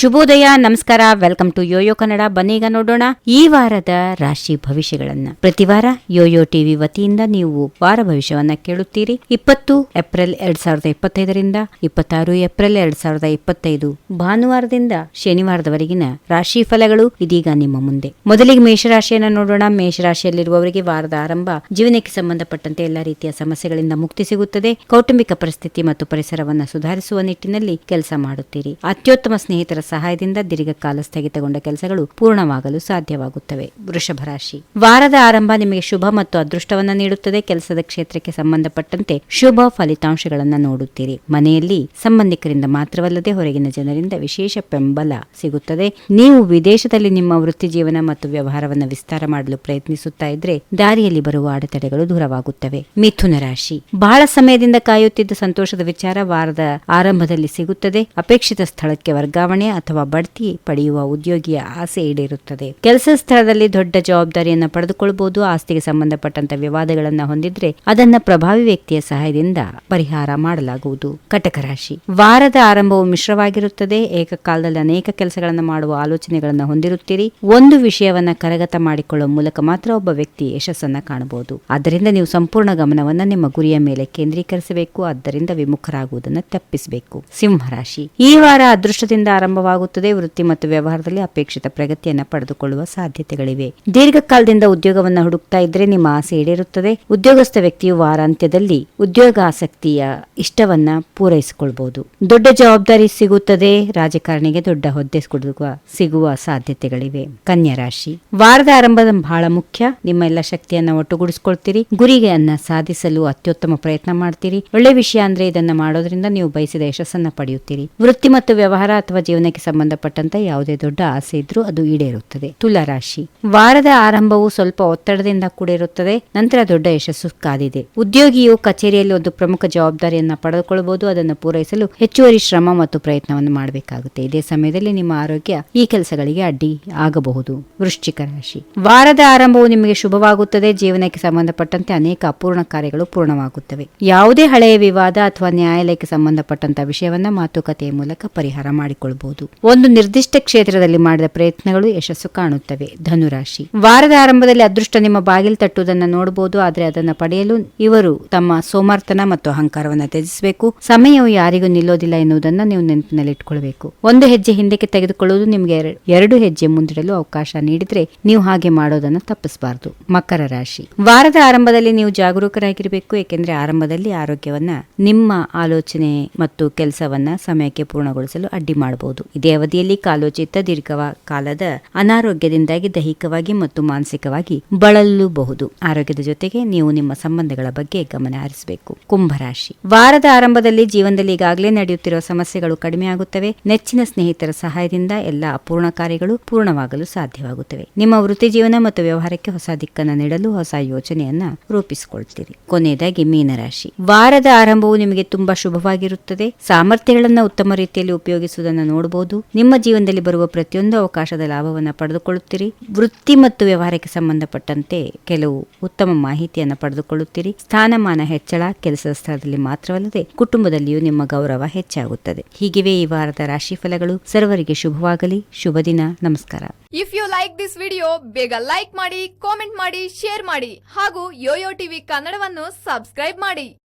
ಶುಭೋದಯ, ನಮಸ್ಕಾರ. Welcome to Yoyo Kannada. ಬನ್ನೀಗ ನೋಡೋಣ ಈ ವಾರದ ರಾಶಿ ಭವಿಷ್ಯಗಳನ್ನ. ಪ್ರತಿ ವಾರ ಯೋಯೋ ಟಿವಿ ವತಿಯಿಂದ ನೀವು ವಾರ ಭವಿಷ್ಯವನ್ನ ಕೇಳುತ್ತೀರಿ. 20 ಏಪ್ರಿಲ್ 2025ರಿಂದ 26 ಏಪ್ರಿಲ್ 2025 ಭಾನುವಾರದಿಂದ ಶನಿವಾರದವರೆಗಿನ ರಾಶಿ ಫಲಗಳು ಇದೀಗ ನಿಮ್ಮ ಮುಂದೆ. ಮೊದಲಿಗೆ ಮೇಷರಾಶಿಯನ್ನ ನೋಡೋಣ. ಮೇಷರಾಶಿಯಲ್ಲಿರುವವರಿಗೆ ವಾರದ ಆರಂಭ ಜೀವನಕ್ಕೆ ಸಂಬಂಧಪಟ್ಟಂತೆ ಎಲ್ಲಾ ರೀತಿಯ ಸಮಸ್ಯೆಗಳಿಂದ ಮುಕ್ತಿ ಸಿಗುತ್ತದೆ. ಕೌಟುಂಬಿಕ ಪರಿಸ್ಥಿತಿ ಮತ್ತು ಪರಿಸರವನ್ನು ಸುಧಾರಿಸುವ ನಿಟ್ಟಿನಲ್ಲಿ ಕೆಲಸ ಮಾಡುತ್ತೀರಿ. ಅತ್ಯುತ್ತಮ ಸ್ನೇಹಿತರ ಸಹಾಯದಿಂದ ದೀರ್ಘಕಾಲ ಸ್ಥಗಿತಗೊಂಡ ಕೆಲಸಗಳು ಪೂರ್ಣವಾಗಲು ಸಾಧ್ಯವಾಗುತ್ತವೆ. ವೃಷಭ ರಾಶಿ, ವಾರದ ಆರಂಭ ನಿಮಗೆ ಶುಭ ಮತ್ತು ಅದೃಷ್ಟವನ್ನ ನೀಡುತ್ತದೆ. ಕೆಲಸದ ಕ್ಷೇತ್ರಕ್ಕೆ ಸಂಬಂಧಪಟ್ಟಂತೆ ಶುಭ ಫಲಿತಾಂಶಗಳನ್ನ ನೋಡುತ್ತೀರಿ. ಮನೆಯಲ್ಲಿ ಸಂಬಂಧಿಕರಿಂದ ಮಾತ್ರವಲ್ಲದೆ ಹೊರಗಿನ ಜನರಿಂದ ವಿಶೇಷ ಬೆಂಬಲ ಸಿಗುತ್ತದೆ. ನೀವು ವಿದೇಶದಲ್ಲಿ ನಿಮ್ಮ ವೃತ್ತಿ ಜೀವನ ಮತ್ತು ವ್ಯವಹಾರವನ್ನು ವಿಸ್ತಾರ ಮಾಡಲು ಪ್ರಯತ್ನಿಸುತ್ತಾ ಇದ್ರೆ ದಾರಿಯಲ್ಲಿ ಬರುವ ಅಡೆತಡೆಗಳು ದೂರವಾಗುತ್ತವೆ. ಮಿಥುನ ರಾಶಿ, ಬಹಳ ಸಮಯದಿಂದ ಕಾಯುತ್ತಿದ್ದ ಸಂತೋಷದ ವಿಚಾರ ವಾರದ ಆರಂಭದಲ್ಲಿ ಸಿಗುತ್ತದೆ. ಅಪೇಕ್ಷಿತ ಸ್ಥಳಕ್ಕೆ ವರ್ಗಾವಣೆ ಅಥವಾ ಬಡ್ತಿ ಪಡೆಯುವ ಉದ್ಯೋಗಿಯ ಆಸೆ ಈಡೇರುತ್ತದೆ. ಕೆಲಸ ಸ್ಥಳದಲ್ಲಿ ದೊಡ್ಡ ಜವಾಬ್ದಾರಿಯನ್ನು ಪಡೆದುಕೊಳ್ಳಬಹುದು. ಆಸ್ತಿಗೆ ಸಂಬಂಧಪಟ್ಟಂತ ವಿವಾದಗಳನ್ನ ಹೊಂದಿದ್ರೆ ಅದನ್ನ ಪ್ರಭಾವಿ ವ್ಯಕ್ತಿಯ ಸಹಾಯದಿಂದ ಪರಿಹಾರ ಮಾಡಲಾಗುವುದು. ಕಟಕ ರಾಶಿ, ವಾರದ ಆರಂಭವು ಮಿಶ್ರವಾಗಿರುತ್ತದೆ. ಏಕಕಾಲದಲ್ಲಿ ಅನೇಕ ಕೆಲಸಗಳನ್ನು ಮಾಡುವ ಆಲೋಚನೆಗಳನ್ನು ಹೊಂದಿರುತ್ತೀರಿ. ಒಂದು ವಿಷಯವನ್ನ ಕರಗತ ಮಾಡಿಕೊಳ್ಳುವ ಮೂಲಕ ಮಾತ್ರ ಒಬ್ಬ ವ್ಯಕ್ತಿ ಯಶಸ್ಸನ್ನ ಕಾಣಬಹುದು. ಆದ್ದರಿಂದ ನೀವು ಸಂಪೂರ್ಣ ಗಮನವನ್ನ ನಿಮ್ಮ ಗುರಿಯ ಮೇಲೆ ಕೇಂದ್ರೀಕರಿಸಬೇಕು. ಆದ್ದರಿಂದ ವಿಮುಖರಾಗುವುದನ್ನು ತಪ್ಪಿಸಬೇಕು. ಸಿಂಹರಾಶಿ, ಈ ವಾರ ಅದೃಷ್ಟದಿಂದ ಆರಂಭವಾಗುತ್ತದೆ. ವೃತ್ತಿ ಮತ್ತು ವ್ಯವಹಾರದಲ್ಲಿ ಅಪೇಕ್ಷಿತ ಪ್ರಗತಿಯನ್ನು ಪಡೆದುಕೊಳ್ಳುವ ಸಾಧ್ಯತೆಗಳಿವೆ. ದೀರ್ಘಕಾಲದಿಂದ ಉದ್ಯೋಗವನ್ನ ಹುಡುಕ್ತಾ ಇದ್ರೆ ನಿಮ್ಮ ಆಸೆ ಈಡೇರುತ್ತದೆ. ಉದ್ಯೋಗಸ್ಥ ವ್ಯಕ್ತಿಯು ವಾರಾಂತ್ಯದಲ್ಲಿ ಉದ್ಯೋಗಾಸಕ್ತಿಯ ಇಷ್ಟವನ್ನ ಪೂರೈಸಿಕೊಳ್ಳಬಹುದು. ದೊಡ್ಡ ಜವಾಬ್ದಾರಿ ಸಿಗುತ್ತದೆ. ರಾಜಕಾರಣಿಗೆ ದೊಡ್ಡ ಹುದ್ದೆ ಸಿಗುವ ಸಾಧ್ಯತೆಗಳಿವೆ. ಕನ್ಯಾ ರಾಶಿ, ವಾರದ ಆರಂಭದ ಬಹಳ ಮುಖ್ಯ. ನಿಮ್ಮ ಎಲ್ಲ ಶಕ್ತಿಯನ್ನ ಒಟ್ಟುಗೂಡಿಸಿಕೊಳ್ತೀರಿ. ಗುರಿಯನ್ನು ಸಾಧಿಸಲು ಅತ್ಯುತ್ತಮ ಪ್ರಯತ್ನ ಮಾಡ್ತೀರಿ. ಒಳ್ಳೆ ವಿಷಯ ಅಂದ್ರೆ ಇದನ್ನ ಮಾಡೋದ್ರಿಂದ ನೀವು ಬಯಸಿದ ಯಶಸ್ಸನ್ನ ಪಡೆಯುತ್ತೀರಿ. ವೃತ್ತಿ ಮತ್ತು ವ್ಯವಹಾರ ಅಥವಾ ಜೀವನಕ್ಕೆ ಸಂಬಂಧಪಟ್ಟಂತ ಯಾವುದೇ ದೊಡ್ಡ ಆಸೆ ಇದ್ರೂ ಅದು ಈಡೇರುತ್ತದೆ. ತುಲಾ ರಾಶಿ, ವಾರದ ಆರಂಭವು ಸ್ವಲ್ಪ ಒತ್ತಡದಿಂದ ಕೂಡ ಇರುತ್ತದೆ. ನಂತರ ದೊಡ್ಡ ಯಶಸ್ಸು ಕಾದಿದೆ. ಉದ್ಯೋಗಿಯು ಕಚೇರಿಯಲ್ಲಿ ಒಂದು ಪ್ರಮುಖ ಜವಾಬ್ದಾರಿಯನ್ನ ಪಡೆದುಕೊಳ್ಳಬಹುದು. ಅದನ್ನು ಪೂರೈಸಲು ಹೆಚ್ಚುವರಿ ಶ್ರಮ ಮತ್ತು ಪ್ರಯತ್ನವನ್ನು ಮಾಡಬೇಕಾಗುತ್ತೆ. ಇದೇ ಸಮಯದಲ್ಲಿ ನಿಮ್ಮ ಆರೋಗ್ಯ ಈ ಕೆಲಸಗಳಿಗೆ ಅಡ್ಡಿ ಆಗಬಹುದು. ವೃಶ್ಚಿಕ ರಾಶಿ, ವಾರದ ಆರಂಭವು ನಿಮಗೆ ಶುಭವಾಗುತ್ತದೆ. ಜೀವನಕ್ಕೆ ಸಂಬಂಧಪಟ್ಟಂತೆ ಅನೇಕ ಅಪೂರ್ಣ ಕಾರ್ಯಗಳು ಪೂರ್ಣವಾಗುತ್ತವೆ. ಯಾವುದೇ ಹಳೆಯ ವಿವಾದ ಅಥವಾ ನ್ಯಾಯಾಲಯಕ್ಕೆ ಸಂಬಂಧಪಟ್ಟಂತ ವಿಷಯವನ್ನ ಮಾತುಕತೆಯ ಮೂಲಕ ಪರಿಹಾರ ಮಾಡಿಕೊಳ್ಳಬಹುದು. ಒಂದು ನಿರ್ದಿಷ್ಟ ಕ್ಷೇತ್ರದಲ್ಲಿ ಮಾಡಿದ ಪ್ರಯತ್ನಗಳು ಯಶಸ್ಸು ಕಾಣುತ್ತವೆ. ಧನುರಾಶಿ, ವಾರದ ಆರಂಭದಲ್ಲಿ ಅದೃಷ್ಟ ನಿಮ್ಮ ಬಾಗಿಲು ತಟ್ಟುವುದನ್ನು ನೋಡಬಹುದು. ಆದರೆ ಅದನ್ನು ಪಡೆಯಲು ಇವರು ತಮ್ಮ ಸೋಮಾರ್ತನ ಮತ್ತು ಅಹಂಕಾರವನ್ನು ತ್ಯಜಿಸಬೇಕು. ಸಮಯವು ಯಾರಿಗೂ ನಿಲ್ಲೋದಿಲ್ಲ ಎನ್ನುವುದನ್ನು ನೀವು ನೆನಪಿನಲ್ಲಿಟ್ಟುಕೊಳ್ಳಬೇಕು. ಒಂದು ಹೆಜ್ಜೆ ಹಿಂದಕ್ಕೆ ತೆಗೆದುಕೊಳ್ಳುವುದು ನಿಮಗೆ 2 ಹೆಜ್ಜೆ ಮುಂದಿಡಲು ಅವಕಾಶ ನೀಡಿದ್ರೆ ನೀವು ಹಾಗೆ ಮಾಡೋದನ್ನು ತಪ್ಪಿಸಬಾರದು. ಮಕರ ರಾಶಿ, ವಾರದ ಆರಂಭದಲ್ಲಿ ನೀವು ಜಾಗರೂಕರಾಗಿರಬೇಕು. ಏಕೆಂದ್ರೆ ಆರಂಭದಲ್ಲಿ ಆರೋಗ್ಯವನ್ನ ನಿಮ್ಮ ಆಲೋಚನೆ ಮತ್ತು ಕೆಲಸವನ್ನ ಸಮಯಕ್ಕೆ ಪೂರ್ಣಗೊಳಿಸಲು ಅಡ್ಡಿ ಮಾಡಬಹುದು. ಇದೇ ಅವಧಿಯಲ್ಲಿ ಕಾಲೋಚಿತ ದೀರ್ಘಕಾಲದ ಅನಾರೋಗ್ಯದಿಂದಾಗಿ ದೈಹಿಕವಾಗಿ ಮತ್ತು ಮಾನಸಿಕವಾಗಿ ಬಳಲಬಹುದು. ಆರೋಗ್ಯದ ಜೊತೆಗೆ ನೀವು ನಿಮ್ಮ ಸಂಬಂಧಗಳ ಬಗ್ಗೆ ಗಮನ ಹರಿಸಬೇಕು. ಕುಂಭರಾಶಿ, ವಾರದ ಆರಂಭದಲ್ಲಿ ಜೀವನದಲ್ಲಿ ಈಗಾಗಲೇ ನಡೆಯುತ್ತಿರುವ ಸಮಸ್ಯೆಗಳು ಕಡಿಮೆಯಾಗುತ್ತವೆ. ನೆಚ್ಚಿನ ಸ್ನೇಹಿತರ ಸಹಾಯದಿಂದ ಎಲ್ಲ ಅಪೂರ್ಣ ಕಾರ್ಯಗಳು ಪೂರ್ಣವಾಗಲು ಸಾಧ್ಯವಾಗುತ್ತವೆ. ನಿಮ್ಮ ವೃತ್ತಿ ಜೀವನ ಮತ್ತು ವ್ಯವಹಾರಕ್ಕೆ ಹೊಸ ದಿಕ್ಕನ್ನು ನೀಡಲು ಹೊಸ ಯೋಜನೆಯನ್ನ ರೂಪಿಸಿಕೊಳ್ತೀರಿ. ಕೊನೆಯದಾಗಿ ಮೀನರಾಶಿ, ವಾರದ ಆರಂಭವು ನಿಮಗೆ ತುಂಬಾ ಶುಭವಾಗಿರುತ್ತದೆ. ಸಾಮರ್ಥ್ಯಗಳನ್ನ ಉತ್ತಮ ರೀತಿಯಲ್ಲಿ ಉಪಯೋಗಿಸುವುದನ್ನು ನೋಡಬಹುದು. ನಿಮ್ಮ ಜೀವನದಲ್ಲಿ ಬರುವ ಪ್ರತಿಯೊಂದು ಅವಕಾಶದ ಲಾಭವನ್ನು ಪಡೆದುಕೊಳ್ಳುತ್ತೀರಿ. ವೃತ್ತಿ ಮತ್ತು ವ್ಯವಹಾರಕ್ಕೆ ಸಂಬಂಧಪಟ್ಟಂತೆ ಕೆಲವು ಉತ್ತಮ ಮಾಹಿತಿಯನ್ನು ಪಡೆದುಕೊಳ್ಳುತ್ತೀರಿ. ಸ್ಥಾನಮಾನ ಹೆಚ್ಚಳ ಕೆಲಸದ ಸ್ಥಳದಲ್ಲಿ ಮಾತ್ರವಲ್ಲದೆ ಕುಟುಂಬದಲ್ಲಿಯೂ ನಿಮ್ಮ ಗೌರವ ಹೆಚ್ಚಾಗುತ್ತದೆ. ಹೀಗಿವೆ ಈ ವಾರದ ರಾಶಿ ಫಲಗಳು. ಸರ್ವರಿಗೆ ಶುಭವಾಗಲಿ. ಶುಭ ದಿನ. ನಮಸ್ಕಾರ. If you like this video, ಬೇಗ ಲೈಕ್ ಮಾಡಿ, ಕಾಮೆಂಟ್ ಮಾಡಿ, ಶೇರ್ ಮಾಡಿ ಹಾಗೂ ಯೋಯೋ ಟಿವಿ ಕನ್ನಡವನ್ನು ಸಬ್ಸ್ಕ್ರೈಬ್ ಮಾಡಿ.